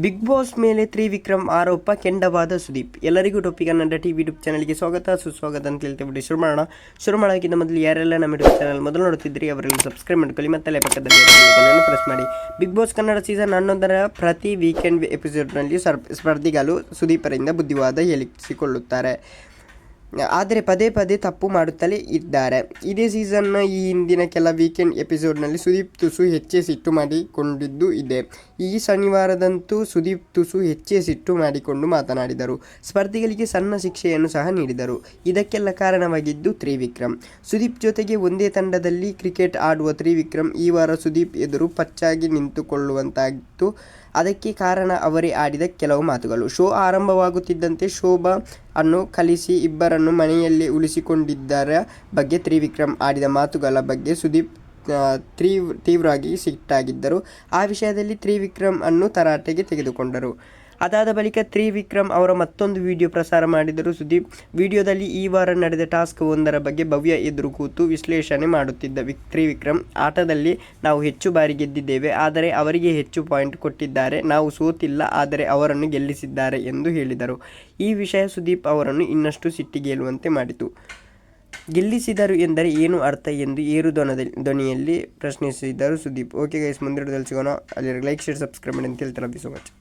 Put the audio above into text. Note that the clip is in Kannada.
ಬಿಗ್ ಬಾಸ್ ಮೇಲೆ ತ್ರಿವಿಕ್ರಮ್ ಆರೋಪ ಕೆಂಡವಾದ ಸುದೀಪ್. ಎಲ್ಲರಿಗೂ ಟೊಪ್ಪಿ ಕನ್ನಡ ಟಿವಿ ಯೂಟ್ಯೂಬ್ ಚಾನಲ್ಗೆ ಸುಸ್ವಾಗತ ಅಂತ ಹೇಳ್ತೇವೆ. ಶುರು ಮಾಡೋಕ್ಕಿಂತ ಮೊದಲು ಯಾರೆಲ್ಲ ನಮ್ಮ ಯೂಟ್ಯೂಬ್ ಚಾನಲ್ ಮೊದಲು ನೋಡ್ತಿದ್ರಿ ಅವರೆಲ್ಲ ಸಬ್ಸ್ಕ್ರೈಬ್ ಮಾಡ್ಕೊಳ್ಳಿ ಮತ್ತು ಪಕ್ಕದಲ್ಲಿ ಪ್ರೆಸ್ ಮಾಡಿ. ಬಿಗ್ ಬಾಸ್ ಕನ್ನಡ ಸೀಸನ್ 11ರ ಪ್ರತಿ ವೀಕೆಂಡ್ ಎಪಿಸೋಡ್ನಲ್ಲಿ ಸ್ಪರ್ಧಿಗಳು ಸುದೀಪರಿಂದ ಬುದ್ಧಿವಾದ ಹೇಳಿಸಿಕೊಳ್ಳುತ್ತಾರೆ. ಆದರೆ ಪದೇ ಪದೇ ತಪ್ಪು ಮಾಡುತ್ತಲೇ ಇದ್ದಾರೆ. ಇದೇ ಸೀಸನ್ನ ಈ ಹಿಂದಿನ ಕೆಲ ವೀಕೆಂಡ್ ಎಪಿಸೋಡ್ನಲ್ಲಿ ಸುದೀಪ್ ತುಸು ಹೆಚ್ಚೇ ಸಿಟ್ಟು ಮಾಡಿಕೊಂಡಿದ್ದು ಇದೆ. ಈ ಶನಿವಾರದಂತೂ ಸುದೀಪ್ ತುಸು ಹೆಚ್ಚೇ ಸಿಟ್ಟು ಮಾಡಿಕೊಂಡು ಮಾತನಾಡಿದರು. ಸ್ಪರ್ಧಿಗಳಿಗೆ ಸಣ್ಣ ಶಿಕ್ಷೆಯನ್ನು ಸಹ ನೀಡಿದರು. ಇದಕ್ಕೆಲ್ಲ ಕಾರಣವಾಗಿದ್ದು ತ್ರಿವಿಕ್ರಮ್. ಸುದೀಪ್ ಜೊತೆಗೆ ಒಂದೇ ತಂಡದಲ್ಲಿ ಕ್ರಿಕೆಟ್ ಆಡುವ ತ್ರಿವಿಕ್ರಮ್ ಈ ವಾರ ಸುದೀಪ್ ಎದುರು ಪಚ್ಚಾಗಿ ನಿಂತುಕೊಳ್ಳುವಂತಾಗಿತ್ತು. ಅದಕ್ಕೆ ಕಾರಣ ಅವರೇ ಆಡಿದ ಕೆಲವು ಮಾತುಗಳು. ಶೋ ಆರಂಭವಾಗುತ್ತಿದ್ದಂತೆ ಶೋಭಾ ಅನ್ನು ಕಲಿಸಿ ಇಬ್ಬರನ್ನು ಮನೆಯಲ್ಲೇ ಉಳಿಸಿಕೊಂಡಿದ್ದರ ಬಗ್ಗೆ ತ್ರಿವಿಕ್ರಮ್ ಆಡಿದ ಮಾತುಗಳ ಬಗ್ಗೆ ಸುದೀಪ್ ತೀವ್ರವಾಗಿ ಸಿಟ್ಟಾಗಿದ್ದರು. ಆ ವಿಷಯದಲ್ಲಿ ತ್ರಿವಿಕ್ರಮ್ ಅನ್ನು ತರಾಟೆಗೆ ತೆಗೆದುಕೊಂಡರು. ಅದಾದ ಬಳಿಕ ತ್ರಿವಿಕ್ರಮ್ ಅವರ ಮತ್ತೊಂದು ವಿಡಿಯೋ ಪ್ರಸಾರ ಮಾಡಿದರು ಸುದೀಪ್. ವಿಡಿಯೋದಲ್ಲಿ ಈ ವಾರ ನಡೆದ ಟಾಸ್ಕ್ ಒಂದರ ಬಗ್ಗೆ ಭವ್ಯ ಎದುರು ಕೂತು ವಿಶ್ಲೇಷಣೆ ಮಾಡುತ್ತಿದ್ದ ತ್ರಿವಿಕ್ರಮ್, ಆಟದಲ್ಲಿ ನಾವು ಹೆಚ್ಚು ಬಾರಿ ಗೆದ್ದಿದ್ದೇವೆ, ಆದರೆ ಅವರಿಗೆ ಹೆಚ್ಚು ಪಾಯಿಂಟ್ ಕೊಟ್ಟಿದ್ದಾರೆ. ನಾವು ಸೋತಿಲ್ಲ, ಆದರೆ ಅವರನ್ನು ಗೆಲ್ಲಿಸಿದ್ದಾರೆ ಎಂದು ಹೇಳಿದರು. ಈ ವಿಷಯ ಸುದೀಪ್ ಅವರನ್ನು ಇನ್ನಷ್ಟು ಸಿಟ್ಟಿಗೇಳುವಂತೆ ಮಾಡಿತು. ಗೆಲ್ಲಿಸಿದರು ಎಂದರೆ ಏನು ಅರ್ಥ ಎಂದು ಏರು ಧ್ವನಿಯಲ್ಲಿ ಪ್ರಶ್ನಿಸಿದರು ಸುದೀಪ್. ಓಕೆ ಗೈಸ್, ಮುಂದಿನ ಸಿಗೋಣ. ಅಲ್ಲಿ ಲೈಕ್, ಶೇರ್, ಸಬ್ಸ್ಕ್ರೈಬ್ ಮಾಡಿ ಅಂತ ಹೇಳ್ತಾರೆ. So much.